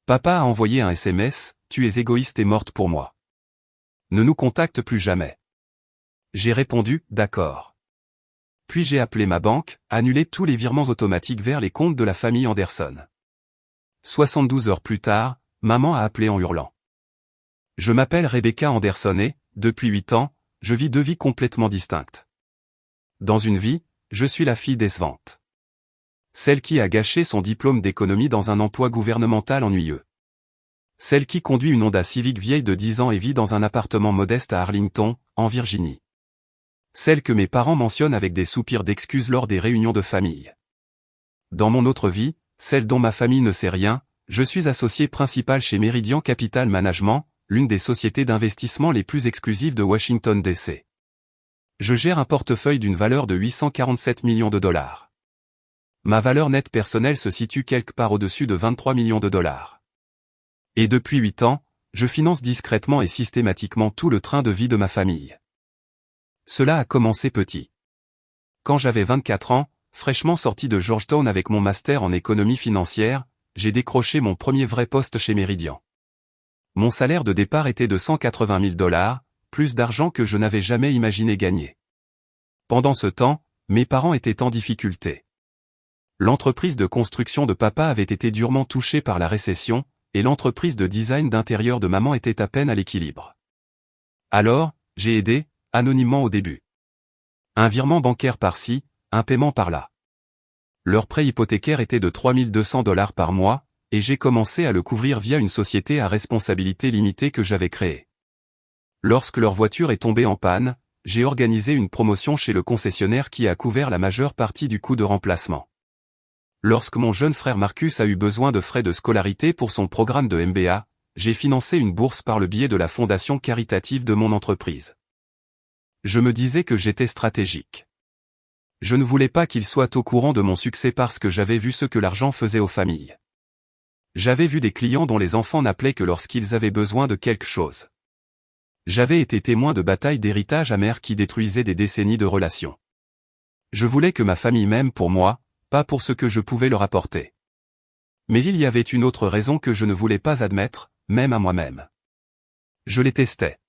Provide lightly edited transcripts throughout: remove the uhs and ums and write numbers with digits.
Papa a envoyé un SMS, tu es égoïste et morte pour moi. Ne nous contacte plus jamais. J'ai répondu, d'accord. Puis j'ai appelé ma banque, annulé tous les virements automatiques vers les comptes de la famille Anderson. 72 heures plus tard, maman a appelé en hurlant. Je m'appelle Rebecca Anderson et, depuis 8 ans, je vis 2 vies complètement distinctes. Dans une vie, je suis la fille décevante. Celle qui a gâché son diplôme d'économie dans un emploi gouvernemental ennuyeux. Celle qui conduit une Honda Civic vieille de 10 ans et vit dans un appartement modeste à Arlington, en Virginie. Celle que mes parents mentionnent avec des soupirs d'excuses lors des réunions de famille. Dans mon autre vie, celle dont ma famille ne sait rien, je suis associé principal chez Meridian Capital Management, l'une des sociétés d'investissement les plus exclusives de Washington DC. Je gère un portefeuille d'une valeur de 847 millions de dollars. Ma valeur nette personnelle se situe quelque part au-dessus de 23 millions de dollars. Et depuis 8 ans, je finance discrètement et systématiquement tout le train de vie de ma famille. Cela a commencé petit. Quand j'avais 24 ans, fraîchement sorti de Georgetown avec mon master en économie financière, j'ai décroché mon premier vrai poste chez Meridian. Mon salaire de départ était de 180 000 dollars, plus d'argent que je n'avais jamais imaginé gagner. Pendant ce temps, mes parents étaient en difficulté. L'entreprise de construction de papa avait été durement touchée par la récession, et l'entreprise de design d'intérieur de maman était à peine à l'équilibre. Alors, j'ai aidé, anonymement au début. Un virement bancaire par-ci, un paiement par-là. Leur prêt hypothécaire était de 3 200 dollars par mois, et j'ai commencé à le couvrir via une société à responsabilité limitée que j'avais créée. Lorsque leur voiture est tombée en panne, j'ai organisé une promotion chez le concessionnaire qui a couvert la majeure partie du coût de remplacement. Lorsque mon jeune frère Marcus a eu besoin de frais de scolarité pour son programme de MBA, j'ai financé une bourse par le biais de la fondation caritative de mon entreprise. Je me disais que j'étais stratégique. Je ne voulais pas qu'il soit au courant de mon succès parce que j'avais vu ce que l'argent faisait aux familles. J'avais vu des clients dont les enfants n'appelaient que lorsqu'ils avaient besoin de quelque chose. J'avais été témoin de batailles d'héritage amères qui détruisaient des décennies de relations. Je voulais que ma famille m'aime pour moi, pas pour ce que je pouvais leur apporter. Mais il y avait une autre raison que je ne voulais pas admettre, même à moi-même. Je les testais.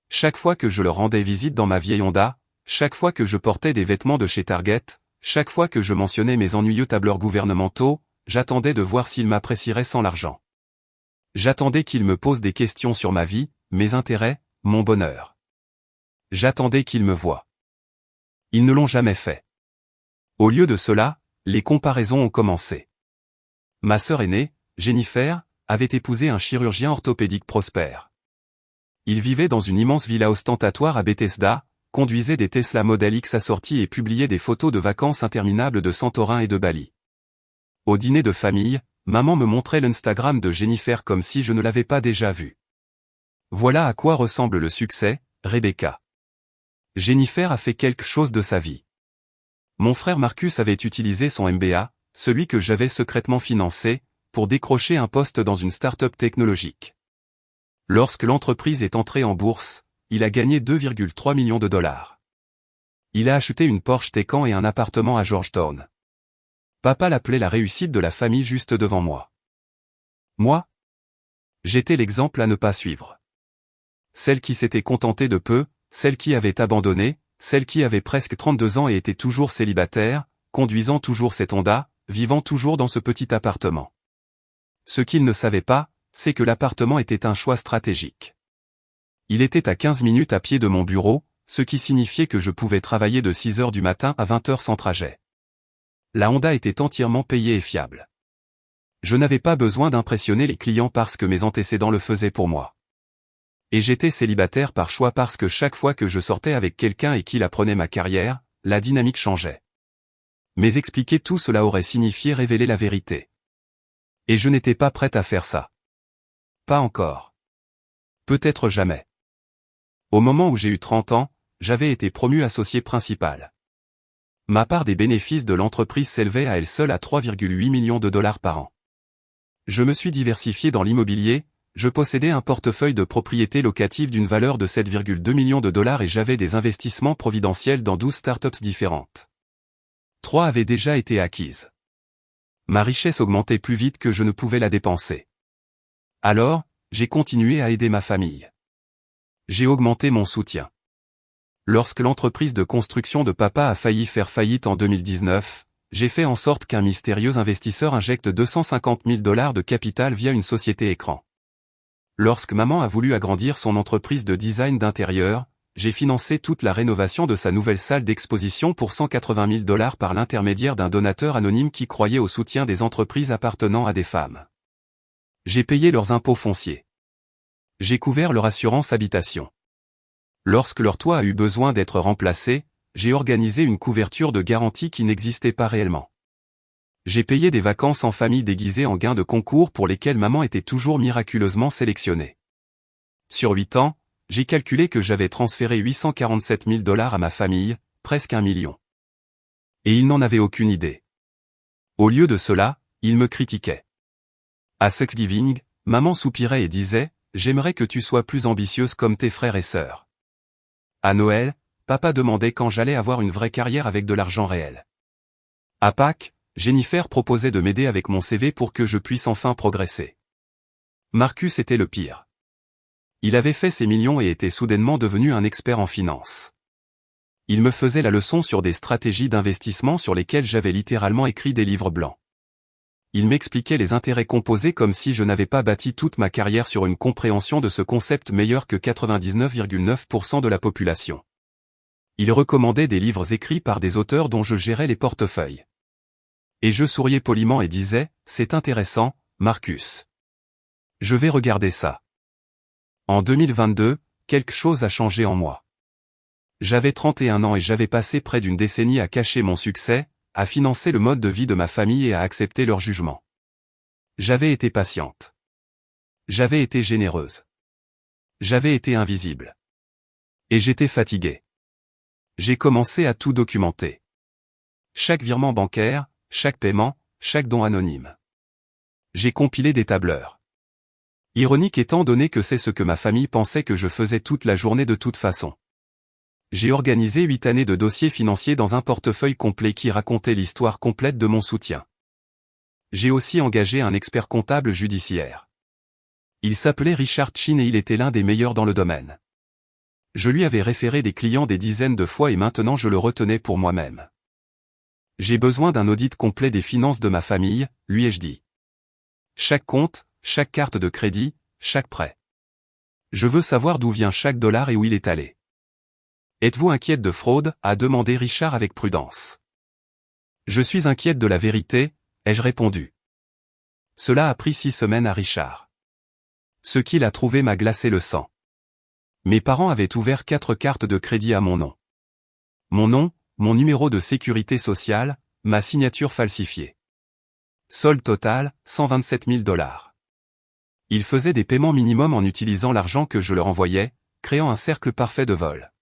Chaque fois que je leur rendais visite dans ma vieille Honda, chaque fois que je portais des vêtements de chez Target, chaque fois que je mentionnais mes ennuyeux tableurs gouvernementaux, j'attendais de voir s'ils m'apprécieraient sans l'argent. J'attendais qu'ils me posent des questions sur ma vie, mes intérêts, mon bonheur. J'attendais qu'ils me voient. Ils ne l'ont jamais fait. Au lieu de cela, les comparaisons ont commencé. Ma sœur aînée, Jennifer, avait épousé un chirurgien orthopédique prospère. Il vivait dans une immense villa ostentatoire à Bethesda, conduisait des Tesla Model X assortis et publiait des photos de vacances interminables de Santorin et de Bali. Au dîner de famille, maman me montrait l'Instagram de Jennifer comme si je ne l'avais pas déjà vu. Voilà à quoi ressemble le succès, Rebecca. Jennifer a fait quelque chose de sa vie. Mon frère Marcus avait utilisé son MBA, celui que j'avais secrètement financé, pour décrocher un poste dans une start-up technologique. Lorsque l'entreprise est entrée en bourse, il a gagné 2,3 millions de dollars. Il a acheté une Porsche Taycan et un appartement à Georgetown. Papa l'appelait la réussite de la famille juste devant moi. Moi? J'étais l'exemple à ne pas suivre. Celle qui s'était contentée de peu, celle qui avait abandonné, celle qui avait presque 32 ans et était toujours célibataire, conduisant toujours cette Honda, vivant toujours dans ce petit appartement. Ce qu'il ne savait pas, c'est que l'appartement était un choix stratégique. Il était à 15 minutes à pied de mon bureau, ce qui signifiait que je pouvais travailler de 6 heures du matin à 20 heures sans trajet. La Honda était entièrement payée et fiable. Je n'avais pas besoin d'impressionner les clients parce que mes antécédents le faisaient pour moi. Et j'étais célibataire par choix parce que chaque fois que je sortais avec quelqu'un et qu'il apprenait ma carrière, la dynamique changeait. Mais expliquer tout cela aurait signifié révéler la vérité. Et je n'étais pas prête à faire ça. Pas encore. Peut-être jamais. Au moment où j'ai eu 30 ans, j'avais été promu associé principal. Ma part des bénéfices de l'entreprise s'élevait à elle seule à 3,8 millions de dollars par an. Je me suis diversifié dans l'immobilier, je possédais un portefeuille de propriétés locatives d'une valeur de 7,2 millions de dollars et j'avais des investissements providentiels dans 12 startups différentes. 3 avaient déjà été acquises. Ma richesse augmentait plus vite que je ne pouvais la dépenser. Alors, j'ai continué à aider ma famille. J'ai augmenté mon soutien. Lorsque l'entreprise de construction de papa a failli faire faillite en 2019, j'ai fait en sorte qu'un mystérieux investisseur injecte 250 000 $ de capital via une société écran. Lorsque maman a voulu agrandir son entreprise de design d'intérieur, j'ai financé toute la rénovation de sa nouvelle salle d'exposition pour 180 000 $ par l'intermédiaire d'un donateur anonyme qui croyait au soutien des entreprises appartenant à des femmes. J'ai payé leurs impôts fonciers. J'ai couvert leur assurance habitation. Lorsque leur toit a eu besoin d'être remplacé, j'ai organisé une couverture de garantie qui n'existait pas réellement. J'ai payé des vacances en famille déguisées en gains de concours pour lesquels maman était toujours miraculeusement sélectionnée. Sur 8 ans, j'ai calculé que j'avais transféré 847 000 $ à ma famille, presque 1 million. Et ils n'en avaient aucune idée. Au lieu de cela, ils me critiquaient. À Thanksgiving, maman soupirait et disait « J'aimerais que tu sois plus ambitieuse comme tes frères et sœurs. » À Noël, papa demandait quand j'allais avoir une vraie carrière avec de l'argent réel. À Pâques, Jennifer proposait de m'aider avec mon CV pour que je puisse enfin progresser. Marcus était le pire. Il avait fait ses millions et était soudainement devenu un expert en finance. Il me faisait la leçon sur des stratégies d'investissement sur lesquelles j'avais littéralement écrit des livres blancs. Il m'expliquait les intérêts composés comme si je n'avais pas bâti toute ma carrière sur une compréhension de ce concept meilleur que 99,9% de la population. Il recommandait des livres écrits par des auteurs dont je gérais les portefeuilles. Et je souriais poliment et disais, c'est intéressant, Marcus. Je vais regarder ça. En 2022, quelque chose a changé en moi. J'avais 31 ans et j'avais passé près d'une décennie à cacher mon succès, à financer le mode de vie de ma famille et à accepter leur jugement. J'avais été patiente. J'avais été généreuse. J'avais été invisible. Et j'étais fatigué. J'ai commencé à tout documenter. Chaque virement bancaire, chaque paiement, chaque don anonyme. J'ai compilé des tableurs. Ironique étant donné que c'est ce que ma famille pensait que je faisais toute la journée de toute façon. J'ai organisé 8 années de dossiers financiers dans un portefeuille complet qui racontait l'histoire complète de mon soutien. J'ai aussi engagé un expert comptable judiciaire. Il s'appelait Richard Chin et il était l'un des meilleurs dans le domaine. Je lui avais référé des clients des dizaines de fois et maintenant je le retenais pour moi-même. J'ai besoin d'un audit complet des finances de ma famille, lui ai-je dit. Chaque compte, chaque carte de crédit, chaque prêt. Je veux savoir d'où vient chaque dollar et où il est allé. Êtes-vous inquiète de fraude, a demandé Richard avec prudence. Je suis inquiète de la vérité, ai-je répondu. Cela a pris 6 semaines à Richard. Ce qu'il a trouvé m'a glacé le sang. Mes parents avaient ouvert 4 cartes de crédit à mon nom. Mon nom, mon numéro de sécurité sociale, ma signature falsifiée. Solde total, 127 000 $. Ils faisaient des paiements minimums en utilisant l'argent que je leur envoyais, créant un cercle parfait de vol.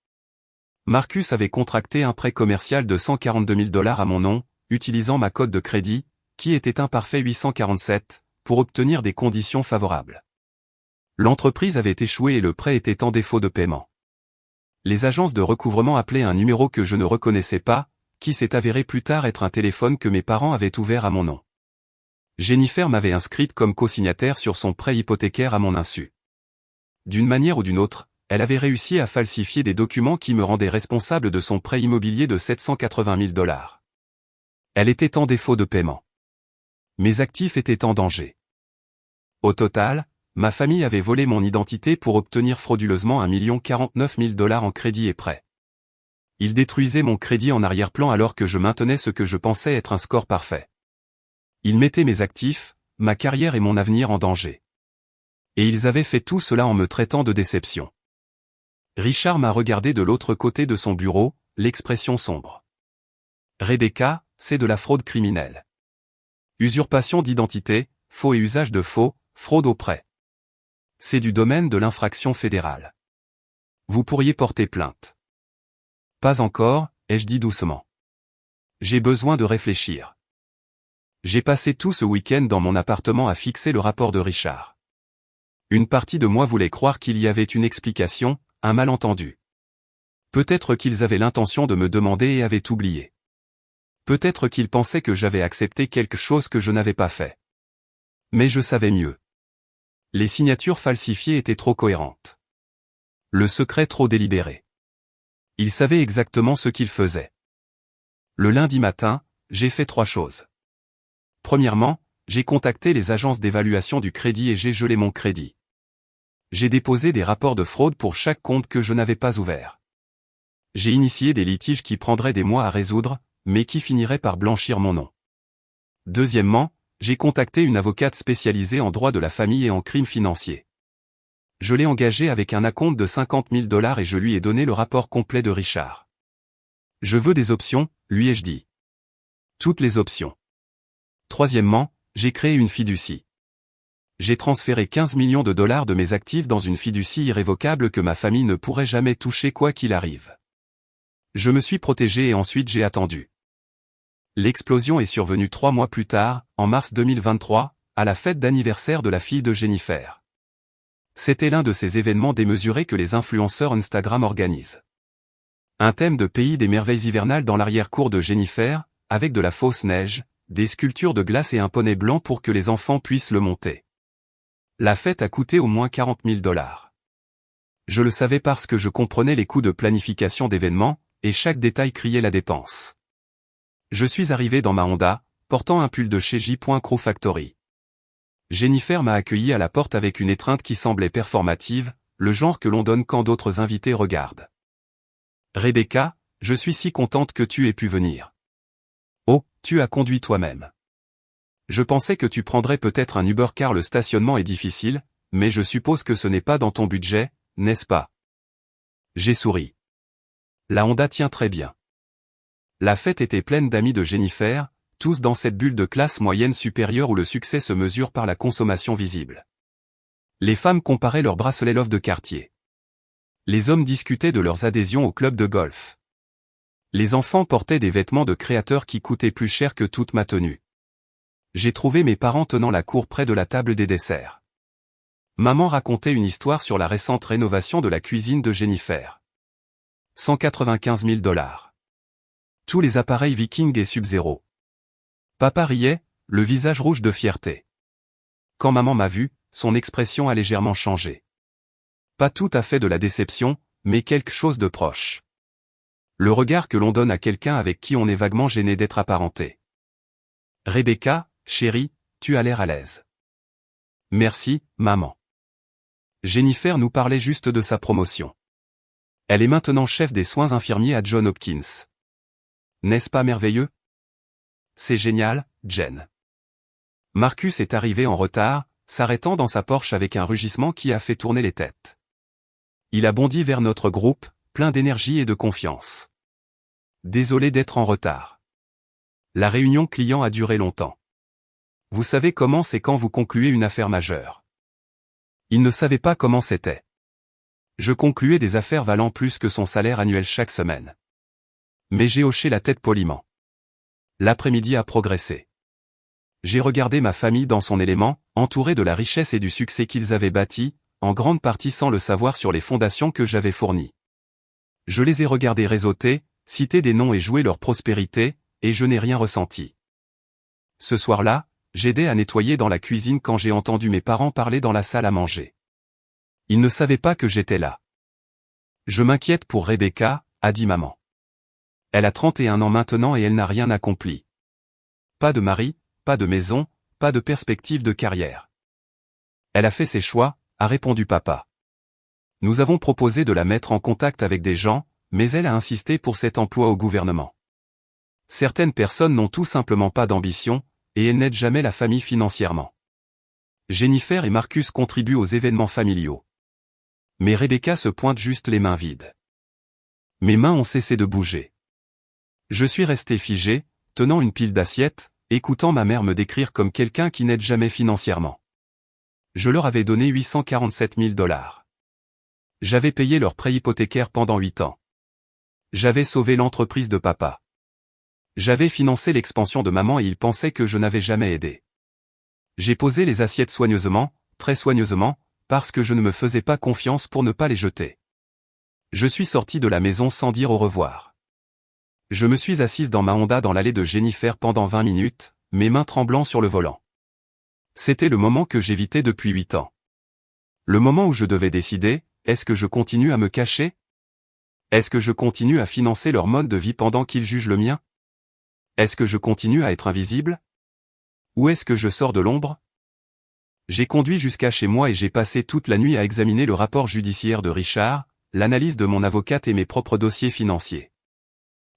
Marcus avait contracté un prêt commercial de 142 000 $ à mon nom, utilisant ma cote de crédit, qui était imparfait 847, pour obtenir des conditions favorables. L'entreprise avait échoué et le prêt était en défaut de paiement. Les agences de recouvrement appelaient un numéro que je ne reconnaissais pas, qui s'est avéré plus tard être un téléphone que mes parents avaient ouvert à mon nom. Jennifer m'avait inscrite comme co-signataire sur son prêt hypothécaire à mon insu. D'une manière ou d'une autre, elle avait réussi à falsifier des documents qui me rendaient responsable de son prêt immobilier de 780 000 $. Elle était en défaut de paiement. Mes actifs étaient en danger. Au total, ma famille avait volé mon identité pour obtenir frauduleusement 1 049 000 $ en crédit et prêt. Ils détruisaient mon crédit en arrière-plan alors que je maintenais ce que je pensais être un score parfait. Ils mettaient mes actifs, ma carrière et mon avenir en danger. Et ils avaient fait tout cela en me traitant de déception. Richard m'a regardé de l'autre côté de son bureau, l'expression sombre. Rebecca, c'est de la fraude criminelle. Usurpation d'identité, faux et usage de faux, fraude au prêt. C'est du domaine de l'infraction fédérale. Vous pourriez porter plainte. Pas encore, ai-je dit doucement. J'ai besoin de réfléchir. J'ai passé tout ce week-end dans mon appartement à fixer le rapport de Richard. Une partie de moi voulait croire qu'il y avait une explication, un malentendu. Peut-être qu'ils avaient l'intention de me demander et avaient oublié. Peut-être qu'ils pensaient que j'avais accepté quelque chose que je n'avais pas fait. Mais je savais mieux. Les signatures falsifiées étaient trop cohérentes. Le secret trop délibéré. Il savait exactement ce qu'il faisait. Le lundi matin, j'ai fait 3 choses. Premièrement, j'ai contacté les agences d'évaluation du crédit et j'ai gelé mon crédit. J'ai déposé des rapports de fraude pour chaque compte que je n'avais pas ouvert. J'ai initié des litiges qui prendraient des mois à résoudre, mais qui finiraient par blanchir mon nom. Deuxièmement, j'ai contacté une avocate spécialisée en droit de la famille et en crimes financiers. Je l'ai engagée avec un acompte de $50 000 et je lui ai donné le rapport complet de Richard. Je veux des options, lui ai-je dit. Toutes les options. Troisièmement, j'ai créé une fiducie. J'ai transféré $15 millions de mes actifs dans une fiducie irrévocable que ma famille ne pourrait jamais toucher quoi qu'il arrive. Je me suis protégé et ensuite j'ai attendu. L'explosion est survenue 3 mois plus tard, en mars 2023, à la fête d'anniversaire de la fille de Jennifer. C'était l'un de ces événements démesurés que les influenceurs Instagram organisent. Un thème de pays des merveilles hivernales dans l'arrière-cour de Jennifer, avec de la fausse neige, des sculptures de glace et un poney blanc pour que les enfants puissent le monter. La fête a coûté au moins $40 000. Je le savais parce que je comprenais les coûts de planification d'événements, et chaque détail criait la dépense. Je suis arrivé dans ma Honda, portant un pull de chez J.Crew Factory. Jennifer m'a accueilli à la porte avec une étreinte qui semblait performative, le genre que l'on donne quand d'autres invités regardent. Rebecca, je suis si contente que tu aies pu venir. Oh, tu as conduit toi-même. Je pensais que tu prendrais peut-être un Uber car le stationnement est difficile, mais je suppose que ce n'est pas dans ton budget, n'est-ce pas? J'ai souri. La Honda tient très bien. La fête était pleine d'amis de Jennifer, tous dans cette bulle de classe moyenne supérieure où le succès se mesure par la consommation visible. Les femmes comparaient leurs bracelets Love de quartier. Les hommes discutaient de leurs adhésions au club de golf. Les enfants portaient des vêtements de créateurs qui coûtaient plus cher que toute ma tenue. J'ai trouvé mes parents tenant la cour près de la table des desserts. Maman racontait une histoire sur la récente rénovation de la cuisine de Jennifer. $195 000. Tous les appareils Viking et Sub-Zero. Papa riait, le visage rouge de fierté. Quand maman m'a vu, son expression a légèrement changé. Pas tout à fait de la déception, mais quelque chose de proche. Le regard que l'on donne à quelqu'un avec qui on est vaguement gêné d'être apparenté. Rebecca, chérie, tu as l'air à l'aise. Merci, maman. Jennifer nous parlait juste de sa promotion. Elle est maintenant chef des soins infirmiers à Johns Hopkins. N'est-ce pas merveilleux? C'est génial, Jen. Marcus est arrivé en retard, s'arrêtant dans sa Porsche avec un rugissement qui a fait tourner les têtes. Il a bondi vers notre groupe, plein d'énergie et de confiance. Désolé d'être en retard. La réunion client a duré longtemps. Vous savez comment c'est quand vous concluez une affaire majeure. Il ne savait pas comment c'était. Je concluais des affaires valant plus que son salaire annuel chaque semaine. Mais j'ai hoché la tête poliment. L'après-midi a progressé. J'ai regardé ma famille dans son élément, entourée de la richesse et du succès qu'ils avaient bâti, en grande partie sans le savoir sur les fondations que j'avais fournies. Je les ai regardés réseauter, citer des noms et jouer leur prospérité, et je n'ai rien ressenti. Ce soir-là, j'aidais à nettoyer dans la cuisine quand j'ai entendu mes parents parler dans la salle à manger. Ils ne savaient pas que j'étais là. Je m'inquiète pour Rebecca, a dit maman. Elle a 31 ans maintenant et elle n'a rien accompli. Pas de mari, pas de maison, pas de perspective de carrière. Elle a fait ses choix, a répondu papa. Nous avons proposé de la mettre en contact avec des gens, mais elle a insisté pour cet emploi au gouvernement. Certaines personnes n'ont tout simplement pas d'ambition, et elles n'aident jamais la famille financièrement. Jennifer et Marcus contribuent aux événements familiaux. Mais Rebecca se pointe juste les mains vides. Mes mains ont cessé de bouger. Je suis resté figé, tenant une pile d'assiettes, écoutant ma mère me décrire comme quelqu'un qui n'aide jamais financièrement. Je leur avais donné $847 000. J'avais payé leur prêt hypothécaire pendant 8 ans. J'avais sauvé l'entreprise de papa. J'avais financé l'expansion de maman et ils pensaient que je n'avais jamais aidé. J'ai posé les assiettes soigneusement, très soigneusement, parce que je ne me faisais pas confiance pour ne pas les jeter. Je suis sorti de la maison sans dire au revoir. Je me suis assise dans ma Honda dans l'allée de Jennifer pendant 20 minutes, mes mains tremblant sur le volant. C'était le moment que j'évitais depuis 8 ans. Le moment où je devais décider, est-ce que je continue à me cacher? Est-ce que je continue à financer leur mode de vie pendant qu'ils jugent le mien? Est-ce que je continue à être invisible? Ou est-ce que je sors de l'ombre? J'ai conduit jusqu'à chez moi et j'ai passé toute la nuit à examiner le rapport judiciaire de Richard, l'analyse de mon avocate et mes propres dossiers financiers.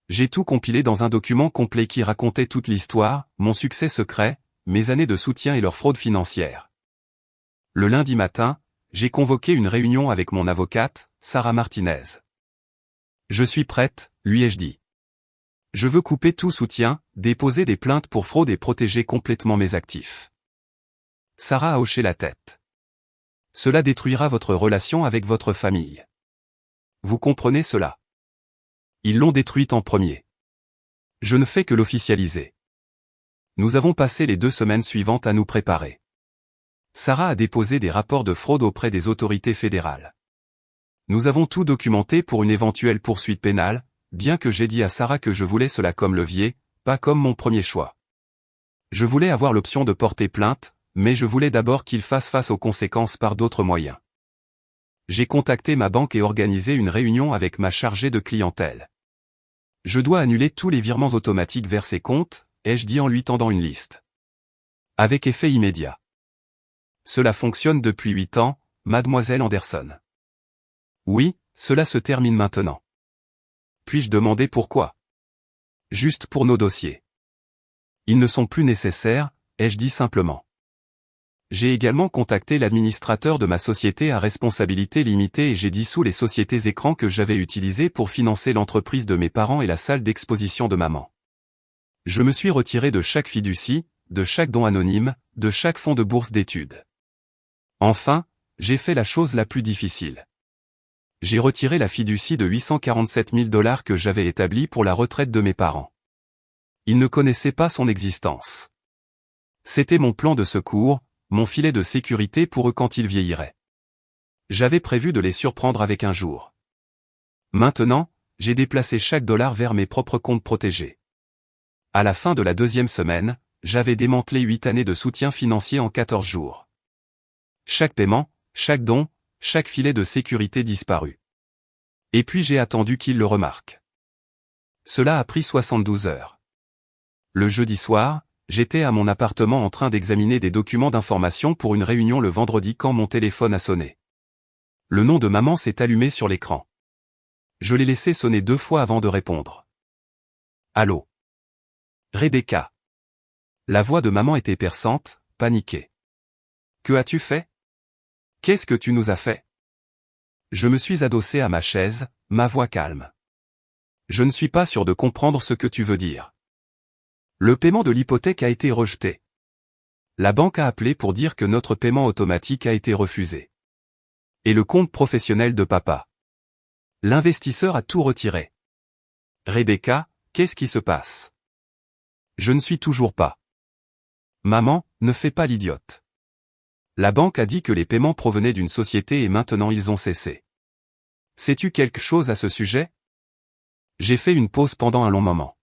J'ai tout compilé dans un document complet qui racontait toute l'histoire, mon succès secret, mes années de soutien et leur fraude financière. Le lundi matin, j'ai convoqué une réunion avec mon avocate, Sarah Martinez. Je suis prête, lui ai-je dit. Je veux couper tout soutien, déposer des plaintes pour fraude et protéger complètement mes actifs. Sarah a hoché la tête. Cela détruira votre relation avec votre famille. Vous comprenez cela? Ils l'ont détruite en premier. Je ne fais que l'officialiser. Nous avons passé les 2 semaines suivantes à nous préparer. Sarah a déposé des rapports de fraude auprès des autorités fédérales. Nous avons tout documenté pour une éventuelle poursuite pénale, bien que j'ai dit à Sarah que je voulais cela comme levier, pas comme mon premier choix. Je voulais avoir l'option de porter plainte, mais je voulais d'abord qu'il fasse face aux conséquences par d'autres moyens. J'ai contacté ma banque et organisé une réunion avec ma chargée de clientèle. Je dois annuler tous les virements automatiques vers ses comptes, ai-je dit en lui tendant une liste. Avec effet immédiat. Cela fonctionne depuis 8 ans, mademoiselle Anderson. Oui, cela se termine maintenant. Puis-je demander pourquoi? Juste pour nos dossiers. Ils ne sont plus nécessaires, ai-je dit simplement. J'ai également contacté l'administrateur de ma société à responsabilité limitée et j'ai dissous les sociétés écrans que j'avais utilisées pour financer l'entreprise de mes parents et la salle d'exposition de maman. Je me suis retiré de chaque fiducie, de chaque don anonyme, de chaque fonds de bourse d'études. Enfin, j'ai fait la chose la plus difficile. J'ai retiré la fiducie de 847 000 $ que j'avais établie pour la retraite de mes parents. Ils ne connaissaient pas son existence. C'était mon plan de secours, mon filet de sécurité pour eux quand ils vieilliraient. J'avais prévu de les surprendre avec un jour. Maintenant, j'ai déplacé chaque dollar vers mes propres comptes protégés. À la fin de la 2e semaine, j'avais démantelé 8 années de soutien financier en 14 jours. Chaque paiement, chaque don, chaque filet de sécurité disparut. Et puis j'ai attendu qu'ils le remarquent. Cela a pris 72 heures. Le jeudi soir, j'étais à mon appartement en train d'examiner des documents d'information pour une réunion le vendredi quand mon téléphone a sonné. Le nom de maman s'est allumé sur l'écran. Je l'ai laissé sonner 2 fois avant de répondre. Allô? Rebecca. La voix de maman était perçante, paniquée. Que as-tu fait? Qu'est-ce que tu nous as fait? Je me suis adossé à ma chaise, ma voix calme. Je ne suis pas sûr de comprendre ce que tu veux dire. Le paiement de l'hypothèque a été rejeté. La banque a appelé pour dire que notre paiement automatique a été refusé. Et le compte professionnel de papa. L'investisseur a tout retiré. Rebecca, qu'est-ce qui se passe? Je ne suis toujours pas. Maman, ne fais pas l'idiote. La banque a dit que les paiements provenaient d'une société et maintenant ils ont cessé. Sais-tu quelque chose à ce sujet? J'ai fait une pause pendant un long moment.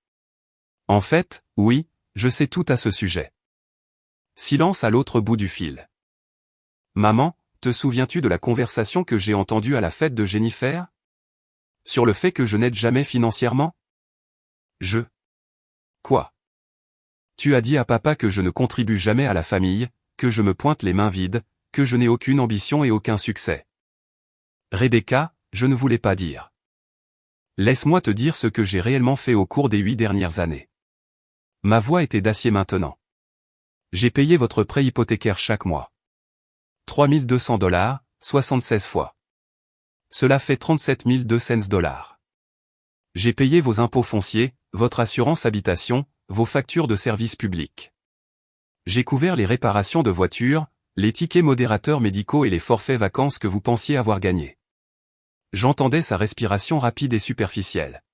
En fait, oui, je sais tout à ce sujet. Silence à l'autre bout du fil. Maman, te souviens-tu de la conversation que j'ai entendue à la fête de Jennifer? Sur le fait que je n'aide jamais financièrement? Quoi? Tu as dit à papa que je ne contribue jamais à la famille, que je me pointe les mains vides, que je n'ai aucune ambition et aucun succès. Rebecca, je ne voulais pas dire. Laisse-moi te dire ce que j'ai réellement fait au cours des 8 dernières années. Ma voix était d'acier maintenant. J'ai payé votre prêt hypothécaire chaque mois. 3200 $, 76 fois. Cela fait 37 200 $. J'ai payé vos impôts fonciers, votre assurance habitation, vos factures de services publics. J'ai couvert les réparations de voitures, les tickets modérateurs médicaux et les forfaits vacances que vous pensiez avoir gagnés. J'entendais sa respiration rapide et superficielle.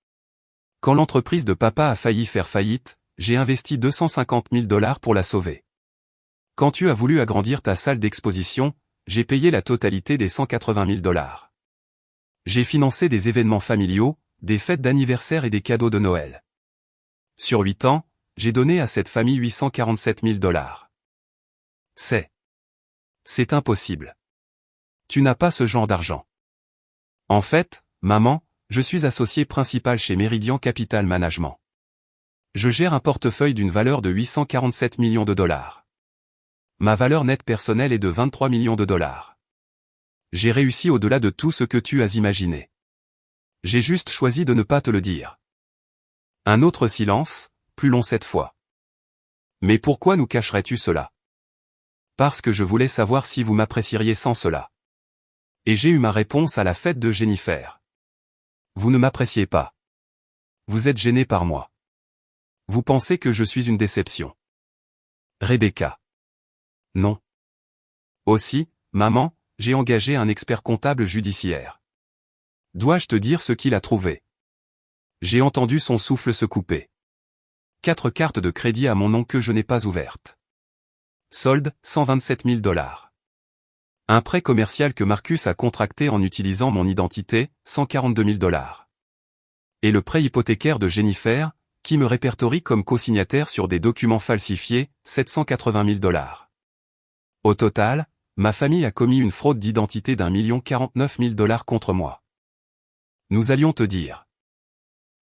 Quand l'entreprise de papa a failli faire faillite, j'ai investi 250 000 $ pour la sauver. Quand tu as voulu agrandir ta salle d'exposition, j'ai payé la totalité des 180 000 $. J'ai financé des événements familiaux, des fêtes d'anniversaire et des cadeaux de Noël. Sur 8 ans, j'ai donné à cette famille 847 000 $. C'est impossible. Tu n'as pas ce genre d'argent. En fait, maman, je suis associé principal chez Meridian Capital Management. Je gère un portefeuille d'une valeur de 847 millions de dollars. Ma valeur nette personnelle est de 23 millions de dollars. J'ai réussi au-delà de tout ce que tu as imaginé. J'ai juste choisi de ne pas te le dire. Un autre silence, plus long cette fois. Mais pourquoi nous cacherais-tu cela? Parce que je voulais savoir si vous m'apprécieriez sans cela. Et j'ai eu ma réponse à la fête de Jennifer. Vous ne m'appréciez pas. Vous êtes gêné par moi. Vous pensez que je suis une déception. Rebecca. Non. Aussi, maman, j'ai engagé un expert comptable judiciaire. Dois-je te dire ce qu'il a trouvé? J'ai entendu son souffle se couper. 4 cartes de crédit à mon nom que je n'ai pas ouvertes. Solde, 127 000 dollars. Un prêt commercial que Marcus a contracté en utilisant mon identité, 142 000 dollars. Et le prêt hypothécaire de Jennifer, qui me répertorie comme co-signataire sur des documents falsifiés, 780 000 dollars. Au total, ma famille a commis une fraude d'identité d'1 049 000 dollars contre moi. Nous allions te dire.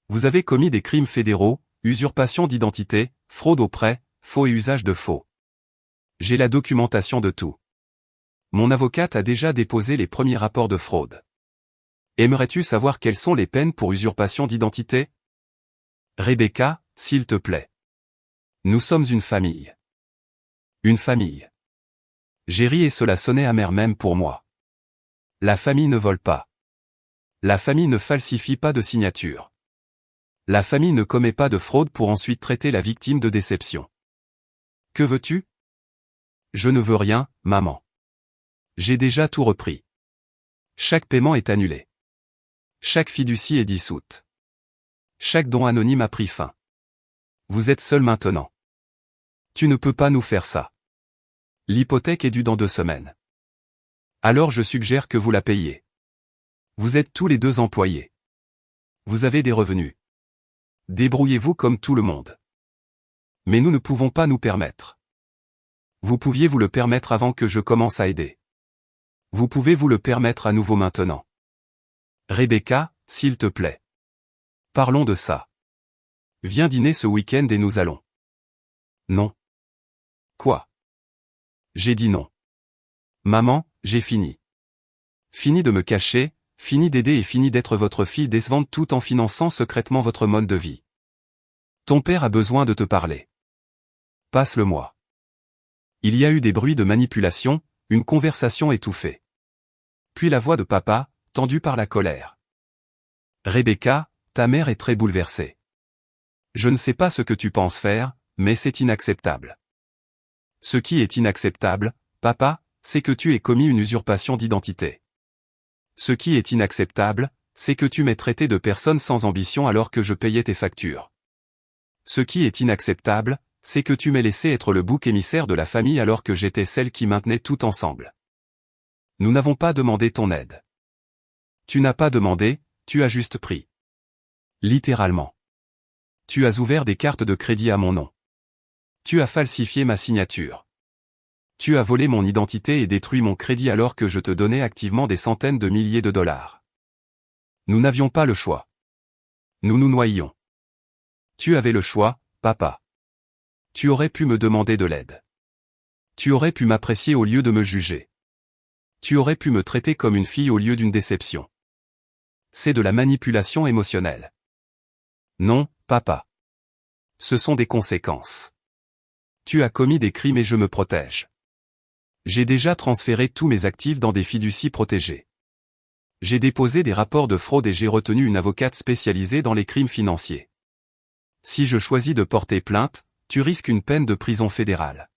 Vous avez commis des crimes fédéraux, usurpation d'identité, fraude au prêt, faux et usage de faux. J'ai la documentation de tout. Mon avocate a déjà déposé les premiers rapports de fraude. Aimerais-tu savoir quelles sont les peines pour usurpation d'identité? Rebecca, s'il te plaît. Nous sommes une famille. Une famille. J'ai ri et cela sonnait amer même pour moi. La famille ne vole pas. La famille ne falsifie pas de signature. La famille ne commet pas de fraude pour ensuite traiter la victime de déception. Que veux-tu? Je ne veux rien, maman. J'ai déjà tout repris. Chaque paiement est annulé. Chaque fiducie est dissoute. Chaque don anonyme a pris fin. Vous êtes seul maintenant. Tu ne peux pas nous faire ça. L'hypothèque est due dans 2 semaines. Alors je suggère que vous la payiez. Vous êtes tous les 2 employés. Vous avez des revenus. Débrouillez-vous comme tout le monde. Mais nous ne pouvons pas nous permettre. Vous pouviez vous le permettre avant que je commence à aider. Vous pouvez vous le permettre à nouveau maintenant. Rebecca, s'il te plaît. Parlons de ça. Viens dîner ce week-end et nous allons. Non. Quoi? J'ai dit non. Maman, j'ai fini. Fini de me cacher, fini d'aider et fini d'être votre fille décevante tout en finançant secrètement votre mode de vie. Ton père a besoin de te parler. Passe-le-moi. Il y a eu des bruits de manipulation, une conversation étouffée. Puis la voix de papa, tendue par la colère. Rebecca, ta mère est très bouleversée. Je ne sais pas ce que tu penses faire, mais c'est inacceptable. Ce qui est inacceptable, papa, c'est que tu aies commis une usurpation d'identité. Ce qui est inacceptable, c'est que tu m'aies traité de personne sans ambition alors que je payais tes factures. Ce qui est inacceptable, c'est que tu m'aies laissé être le bouc émissaire de la famille alors que j'étais celle qui maintenait tout ensemble. Nous n'avons pas demandé ton aide. Tu n'as pas demandé, tu as juste pris. Littéralement. Tu as ouvert des cartes de crédit à mon nom. Tu as falsifié ma signature. Tu as volé mon identité et détruit mon crédit alors que je te donnais activement des centaines de milliers de dollars. Nous n'avions pas le choix. Nous nous noyions. Tu avais le choix, papa. Tu aurais pu me demander de l'aide. Tu aurais pu m'apprécier au lieu de me juger. Tu aurais pu me traiter comme une fille au lieu d'une déception. C'est de la manipulation émotionnelle. Non, papa. Ce sont des conséquences. Tu as commis des crimes et je me protège. J'ai déjà transféré tous mes actifs dans des fiducies protégées. J'ai déposé des rapports de fraude et j'ai retenu une avocate spécialisée dans les crimes financiers. Si je choisis de porter plainte, tu risques une peine de prison fédérale.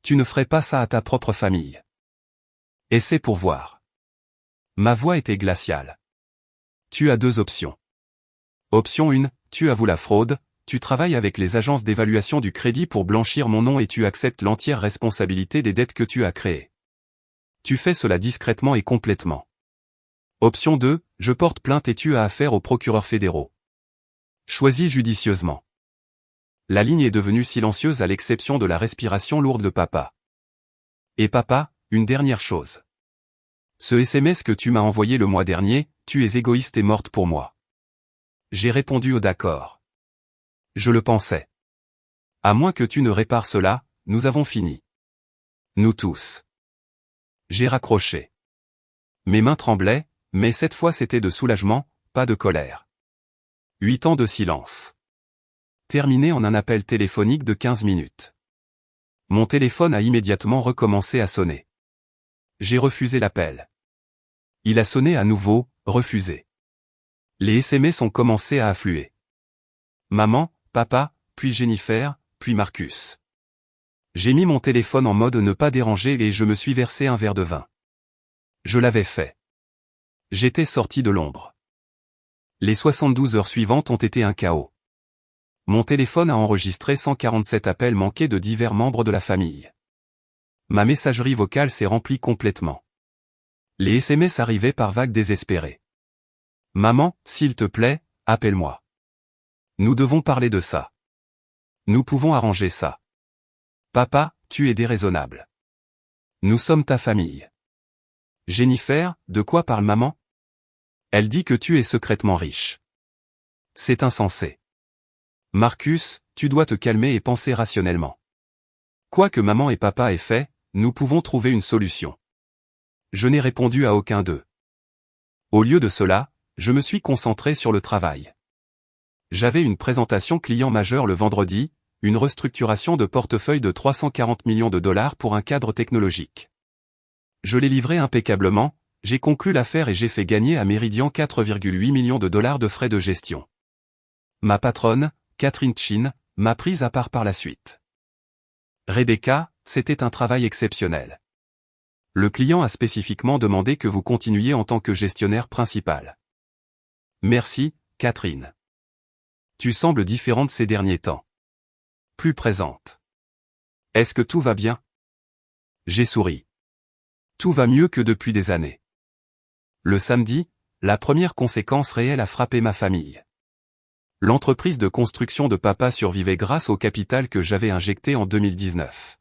Tu ne ferais pas ça à ta propre famille. Essaie pour voir. Ma voix était glaciale. Tu as 2 options. Option 1, tu avoues la fraude, tu travailles avec les agences d'évaluation du crédit pour blanchir mon nom et tu acceptes l'entière responsabilité des dettes que tu as créées. Tu fais cela discrètement et complètement. Option 2, je porte plainte et tu as affaire aux procureurs fédéraux. Choisis judicieusement. La ligne est devenue silencieuse à l'exception de la respiration lourde de papa. Et papa, une dernière chose. Ce SMS que tu m'as envoyé le mois dernier, tu es égoïste et morte pour moi. J'ai répondu au d'accord. Je le pensais. À moins que tu ne répares cela, nous avons fini. Nous tous. J'ai raccroché. Mes mains tremblaient, mais cette fois c'était de soulagement, pas de colère. 8 ans de silence. Terminé en un appel téléphonique de 15 minutes. Mon téléphone a immédiatement recommencé à sonner. J'ai refusé l'appel. Il a sonné à nouveau, refusé. Les SMS ont commencé à affluer. Maman, papa, puis Jennifer, puis Marcus. J'ai mis mon téléphone en mode ne pas déranger et je me suis versé un verre de vin. Je l'avais fait. J'étais sorti de l'ombre. Les 72 heures suivantes ont été un chaos. Mon téléphone a enregistré 147 appels manqués de divers membres de la famille. Ma messagerie vocale s'est remplie complètement. Les SMS arrivaient par vagues désespérées. Maman, s'il te plaît, appelle-moi. Nous devons parler de ça. Nous pouvons arranger ça. Papa, tu es déraisonnable. Nous sommes ta famille. Jennifer, de quoi parle maman? Elle dit que tu es secrètement riche. C'est insensé. Marcus, tu dois te calmer et penser rationnellement. Quoi que maman et papa aient fait, nous pouvons trouver une solution. Je n'ai répondu à aucun d'eux. Au lieu de cela, je me suis concentré sur le travail. J'avais une présentation client majeure le vendredi, une restructuration de portefeuille de 340 millions de dollars pour un cadre technologique. Je l'ai livré impeccablement, j'ai conclu l'affaire et j'ai fait gagner à Meridian 4,8 millions de dollars de frais de gestion. Ma patronne, Catherine Chin, m'a prise à part par la suite. Rebecca, c'était un travail exceptionnel. Le client a spécifiquement demandé que vous continuiez en tant que gestionnaire principal. Merci, Catherine. Tu sembles différente ces derniers temps. Plus présente. Est-ce que tout va bien? J'ai souri. Tout va mieux que depuis des années. Le samedi, la première conséquence réelle a frappé ma famille. L'entreprise de construction de papa survivait grâce au capital que j'avais injecté en 2019.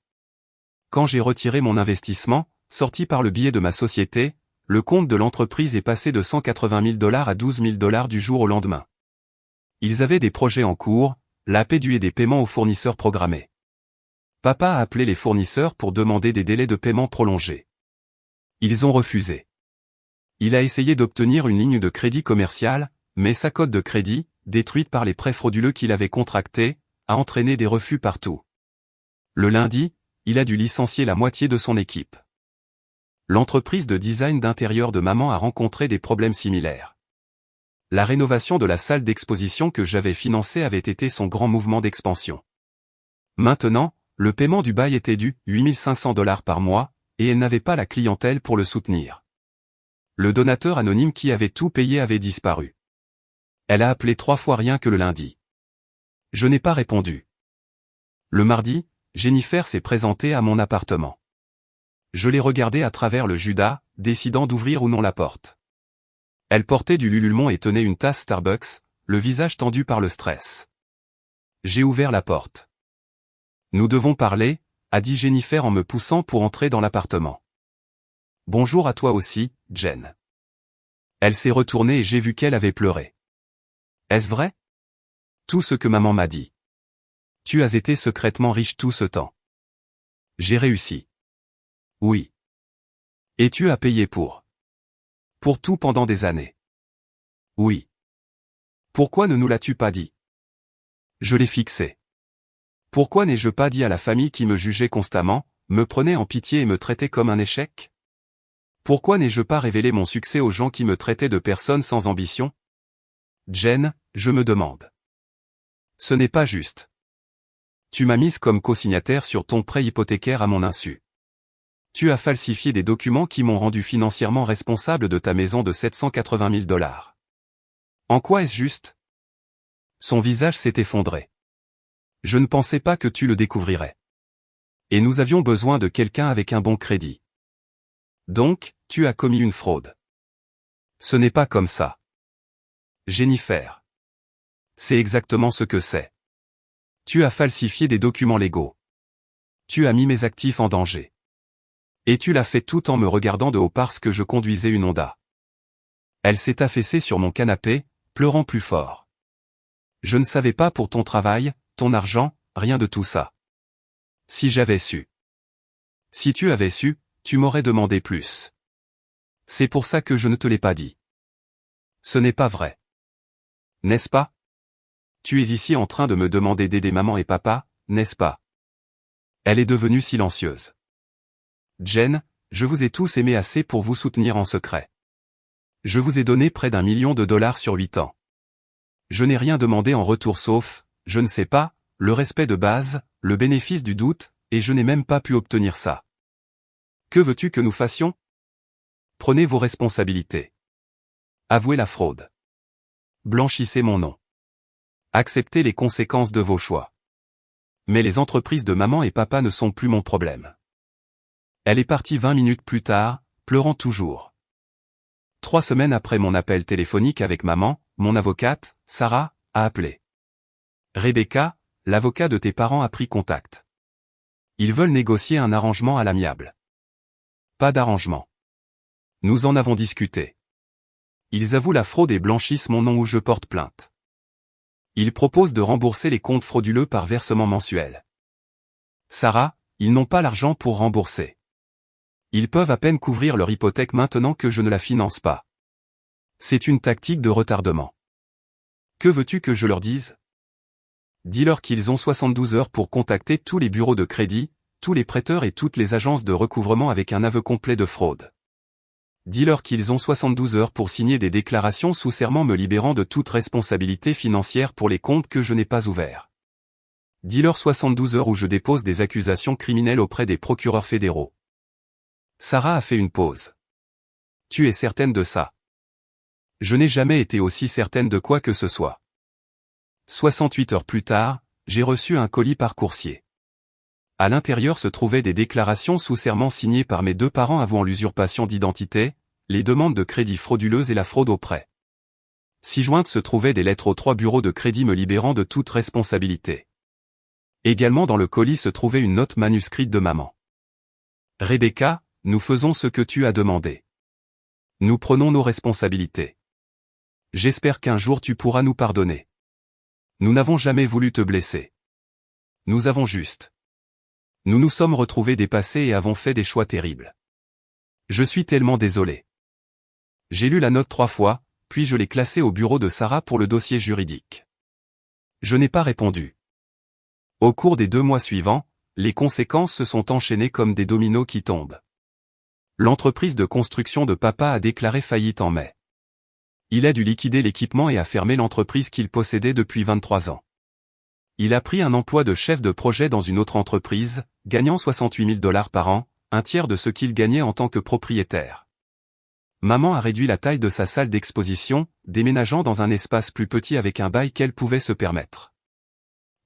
Quand j'ai retiré mon investissement, sorti par le biais de ma société, le compte de l'entreprise est passé de 180 000 $ à 12 000 $ du jour au lendemain. Ils avaient des projets en cours, la PDU et des paiements aux fournisseurs programmés. Papa a appelé les fournisseurs pour demander des délais de paiement prolongés. Ils ont refusé. Il a essayé d'obtenir une ligne de crédit commercial, mais sa cote de crédit, détruite par les prêts frauduleux qu'il avait contractés, a entraîné des refus partout. Le lundi, il a dû licencier la moitié de son équipe. L'entreprise de design d'intérieur de maman a rencontré des problèmes similaires. La rénovation de la salle d'exposition que j'avais financée avait été son grand mouvement d'expansion. Maintenant, le paiement du bail était dû 8 500 $ par mois, et elle n'avait pas la clientèle pour le soutenir. Le donateur anonyme qui avait tout payé avait disparu. Elle a appelé 3 fois rien que le lundi. Je n'ai pas répondu. Le mardi, Jennifer s'est présentée à mon appartement. Je l'ai regardée à travers le Judas, décidant d'ouvrir ou non la porte. Elle portait du Lululemon et tenait une tasse Starbucks, le visage tendu par le stress. J'ai ouvert la porte. Nous devons parler, a dit Jennifer en me poussant pour entrer dans l'appartement. Bonjour à toi aussi, Jen. Elle s'est retournée et j'ai vu qu'elle avait pleuré. Est-ce vrai? Tout ce que maman m'a dit. Tu as été secrètement riche tout ce temps. J'ai réussi. Oui. Et tu as payé pour tout pendant des années. Oui. Pourquoi ne nous l'as-tu pas dit? Je l'ai fixé. Pourquoi n'ai-je pas dit à la famille qui me jugeait constamment, me prenait en pitié et me traitait comme un échec? Pourquoi n'ai-je pas révélé mon succès aux gens qui me traitaient de personne sans ambition? Jen, je me demande. Ce n'est pas juste. Tu m'as mise comme co-signataire sur ton prêt hypothécaire à mon insu. Tu as falsifié des documents qui m'ont rendu financièrement responsable de ta maison de 780 000 $. En quoi est-ce juste? Son visage s'est effondré. Je ne pensais pas que tu le découvrirais. Et nous avions besoin de quelqu'un avec un bon crédit. Donc, tu as commis une fraude. Ce n'est pas comme ça. Jennifer. C'est exactement ce que c'est. Tu as falsifié des documents légaux. Tu as mis mes actifs en danger. Et tu l'as fait tout en me regardant de haut parce que je conduisais une Honda. Elle s'est affaissée sur mon canapé, pleurant plus fort. Je ne savais pas pour ton travail, ton argent, rien de tout ça. Si j'avais su. Si tu avais su, tu m'aurais demandé plus. C'est pour ça que je ne te l'ai pas dit. Ce n'est pas vrai. N'est-ce pas? Tu es ici en train de me demander d'aider maman et papa, n'est-ce pas? Elle est devenue silencieuse. Jen, je vous ai tous aimé assez pour vous soutenir en secret. Je vous ai donné près d'1 million de dollars sur 8 ans. Je n'ai rien demandé en retour sauf, je ne sais pas, le respect de base, le bénéfice du doute, et je n'ai même pas pu obtenir ça. Que veux-tu que nous fassions? Prenez vos responsabilités. Avouez la fraude. Blanchissez mon nom. Acceptez les conséquences de vos choix. Mais les entreprises de maman et papa ne sont plus mon problème. Elle est partie 20 minutes plus tard, pleurant toujours. 3 semaines après mon appel téléphonique avec maman, mon avocate, Sarah, a appelé. Rebecca, l'avocat de tes parents a pris contact. Ils veulent négocier un arrangement à l'amiable. Pas d'arrangement. Nous en avons discuté. Ils avouent la fraude et blanchissent mon nom où je porte plainte. Ils proposent de rembourser les comptes frauduleux par versement mensuel. Sarah, ils n'ont pas l'argent pour rembourser. Ils peuvent à peine couvrir leur hypothèque maintenant que je ne la finance pas. C'est une tactique de retardement. Que veux-tu que je leur dise? Dis-leur qu'ils ont 72 heures pour contacter tous les bureaux de crédit, tous les prêteurs et toutes les agences de recouvrement avec un aveu complet de fraude. Dis-leur qu'ils ont 72 heures pour signer des déclarations sous serment me libérant de toute responsabilité financière pour les comptes que je n'ai pas ouverts. Dis-leur 72 heures où je dépose des accusations criminelles auprès des procureurs fédéraux. Sarah a fait une pause. Tu es certaine de ça? Je n'ai jamais été aussi certaine de quoi que ce soit. 68 heures plus tard, j'ai reçu un colis par coursier. À l'intérieur se trouvaient des déclarations sous serment signées par mes 2 parents avouant l'usurpation d'identité, les demandes de crédit frauduleuses et la fraude au prêt. 6 jointes se trouvaient des lettres aux 3 bureaux de crédit me libérant de toute responsabilité. Également dans le colis se trouvait une note manuscrite de maman. Rebecca, nous faisons ce que tu as demandé. Nous prenons nos responsabilités. J'espère qu'un jour tu pourras nous pardonner. Nous n'avons jamais voulu te blesser. Nous avons juste. Nous nous sommes retrouvés dépassés et avons fait des choix terribles. Je suis tellement désolé. J'ai lu la note 3 fois, puis je l'ai classée au bureau de Sarah pour le dossier juridique. Je n'ai pas répondu. Au cours des 2 mois suivants, les conséquences se sont enchaînées comme des dominos qui tombent. L'entreprise de construction de papa a déclaré faillite en mai. Il a dû liquider l'équipement et a fermé l'entreprise qu'il possédait depuis 23 ans. Il a pris un emploi de chef de projet dans une autre entreprise, gagnant 68 000 dollars par an, un tiers de ce qu'il gagnait en tant que propriétaire. Maman a réduit la taille de sa salle d'exposition, déménageant dans un espace plus petit avec un bail qu'elle pouvait se permettre.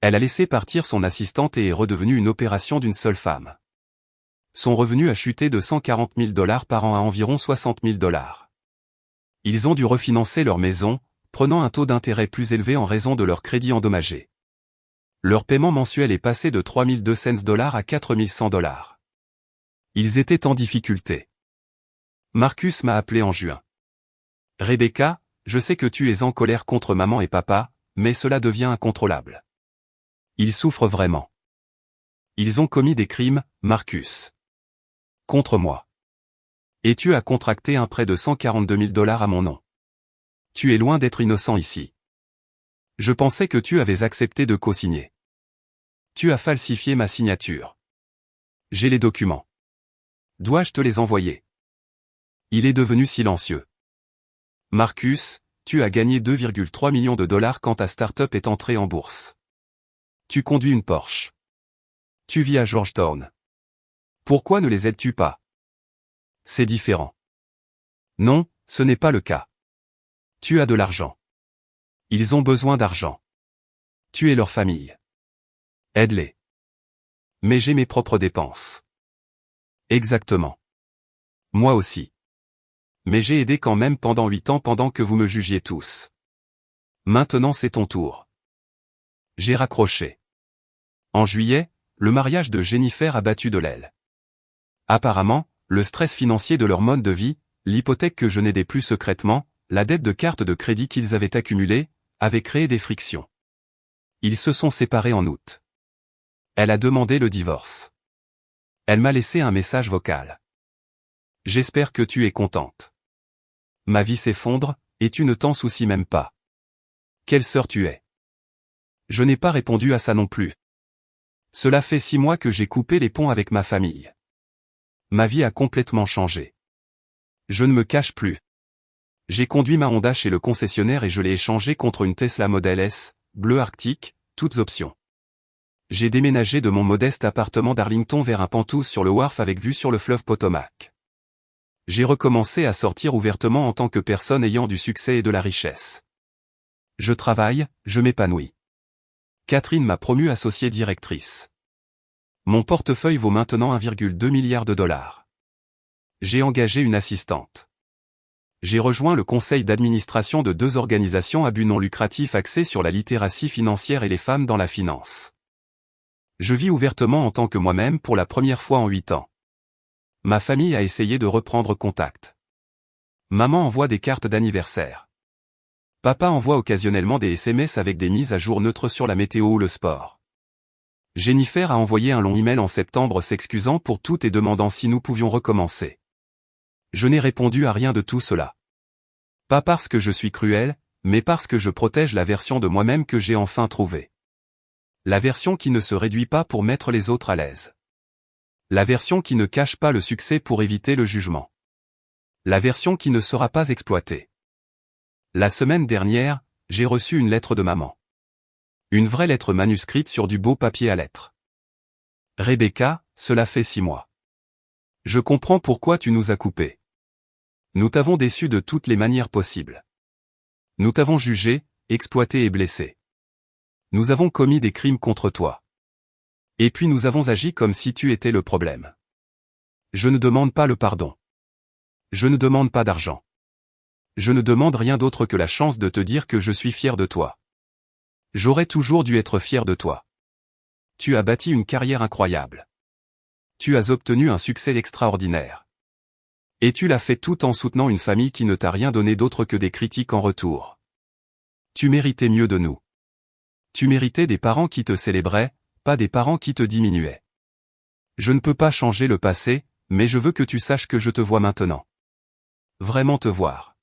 Elle a laissé partir son assistante et est redevenue une opération d'une seule femme. Son revenu a chuté de 140 000 dollars par an à environ 60 000 dollars. Ils ont dû refinancer leur maison, prenant un taux d'intérêt plus élevé en raison de leur crédit endommagé. Leur paiement mensuel est passé de 3 200 dollars à 4 100 dollars. Ils étaient en difficulté. Marcus m'a appelé en juin. Rebecca, je sais que tu es en colère contre maman et papa, mais cela devient incontrôlable. Ils souffrent vraiment. Ils ont commis des crimes, Marcus. Contre moi. Et tu as contracté un prêt de 142 000 dollars à mon nom. Tu es loin d'être innocent ici. Je pensais que tu avais accepté de co-signer. Tu as falsifié ma signature. J'ai les documents. Dois-je te les envoyer? Il est devenu silencieux. Marcus, tu as gagné 2,3 millions de dollars quand ta start-up est entrée en bourse. Tu conduis une Porsche. Tu vis à Georgetown. Pourquoi ne les aides-tu pas? C'est différent. Non, ce n'est pas le cas. Tu as de l'argent. Ils ont besoin d'argent. Tu es leur famille. Aide-les. Mais j'ai mes propres dépenses. Exactement. Moi aussi. Mais j'ai aidé quand même pendant 8 ans pendant que vous me jugiez tous. Maintenant c'est ton tour. J'ai raccroché. En juillet, le mariage de Jennifer a battu de l'aile. Apparemment, le stress financier de leur mode de vie, l'hypothèque que je n'aidais plus secrètement, la dette de carte de crédit qu'ils avaient accumulée, avaient créé des frictions. Ils se sont séparés en août. Elle a demandé le divorce. Elle m'a laissé un message vocal. J'espère que tu es contente. Ma vie s'effondre, et tu ne t'en soucies même pas. Quelle sœur tu es? Je n'ai pas répondu à ça non plus. Cela fait 6 mois que j'ai coupé les ponts avec ma famille. Ma vie a complètement changé. Je ne me cache plus. J'ai conduit ma Honda chez le concessionnaire et je l'ai échangée contre une Tesla Model S, bleu arctique, toutes options. J'ai déménagé de mon modeste appartement d'Arlington vers un penthouse sur le wharf avec vue sur le fleuve Potomac. J'ai recommencé à sortir ouvertement en tant que personne ayant du succès et de la richesse. Je travaille, je m'épanouis. Catherine m'a promue associée directrice. Mon portefeuille vaut maintenant 1,2 milliard de dollars. J'ai engagé une assistante. J'ai rejoint le conseil d'administration de 2 organisations à but non lucratif axées sur la littératie financière et les femmes dans la finance. Je vis ouvertement en tant que moi-même pour la première fois en 8 ans. Ma famille a essayé de reprendre contact. Maman envoie des cartes d'anniversaire. Papa envoie occasionnellement des SMS avec des mises à jour neutres sur la météo ou le sport. Jennifer a envoyé un long email en septembre s'excusant pour tout et demandant si nous pouvions recommencer. Je n'ai répondu à rien de tout cela. Pas parce que je suis cruel, mais parce que je protège la version de moi-même que j'ai enfin trouvée. La version qui ne se réduit pas pour mettre les autres à l'aise. La version qui ne cache pas le succès pour éviter le jugement. La version qui ne sera pas exploitée. La semaine dernière, j'ai reçu une lettre de maman. Une vraie lettre manuscrite sur du beau papier à lettres. Rebecca, cela fait 6 mois. Je comprends pourquoi tu nous as coupés. Nous t'avons déçu de toutes les manières possibles. Nous t'avons jugé, exploité et blessé. Nous avons commis des crimes contre toi. Et puis nous avons agi comme si tu étais le problème. Je ne demande pas le pardon. Je ne demande pas d'argent. Je ne demande rien d'autre que la chance de te dire que je suis fier de toi. J'aurais toujours dû être fier de toi. Tu as bâti une carrière incroyable. Tu as obtenu un succès extraordinaire. Et tu l'as fait tout en soutenant une famille qui ne t'a rien donné d'autre que des critiques en retour. Tu méritais mieux de nous. Tu méritais des parents qui te célébraient, pas des parents qui te diminuaient. Je ne peux pas changer le passé, mais je veux que tu saches que je te vois maintenant. Vraiment te voir.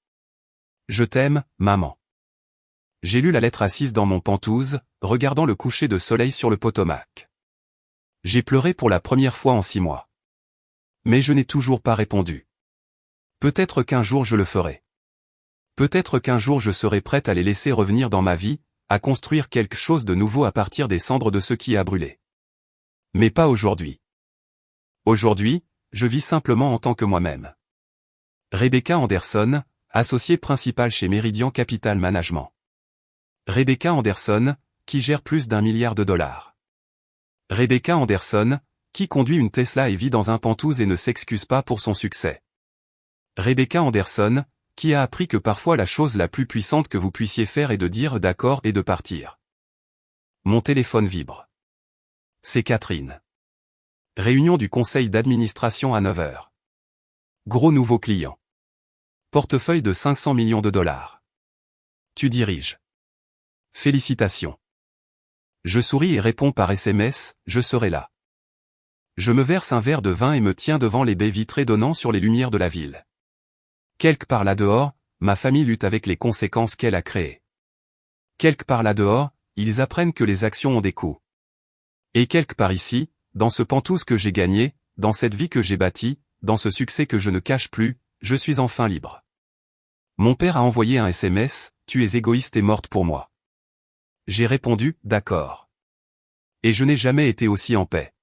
Je t'aime, maman. J'ai lu la lettre assise dans mon penthouse, regardant le coucher de soleil sur le Potomac. J'ai pleuré pour la première fois en 6 mois. Mais je n'ai toujours pas répondu. Peut-être qu'un jour je le ferai. Peut-être qu'un jour je serai prête à les laisser revenir dans ma vie, à construire quelque chose de nouveau à partir des cendres de ce qui a brûlé. Mais pas aujourd'hui. Aujourd'hui, je vis simplement en tant que moi-même. Rebecca Anderson, associée principale chez Meridian Capital Management. Rebecca Anderson, qui gère plus d'1 milliard de dollars. Rebecca Anderson, qui conduit une Tesla et vit dans un penthouse et ne s'excuse pas pour son succès. Rebecca Anderson, qui a appris que parfois la chose la plus puissante que vous puissiez faire est de dire d'accord et de partir. Mon téléphone vibre. C'est Catherine. Réunion du conseil d'administration à 9 heures. Gros nouveau client. Portefeuille de 500 millions de dollars. Tu diriges. Félicitations. Je souris et réponds par SMS, je serai là. Je me verse un verre de vin et me tiens devant les baies vitrées donnant sur les lumières de la ville. Quelque part là-dehors, ma famille lutte avec les conséquences qu'elle a créées. Quelque part là-dehors, ils apprennent que les actions ont des coûts. Et quelque part ici, dans ce penthouse que j'ai gagné, dans cette vie que j'ai bâtie, dans ce succès que je ne cache plus, je suis enfin libre. Mon père a envoyé un SMS, tu es égoïste et morte pour moi. J'ai répondu, d'accord. Et je n'ai jamais été aussi en paix.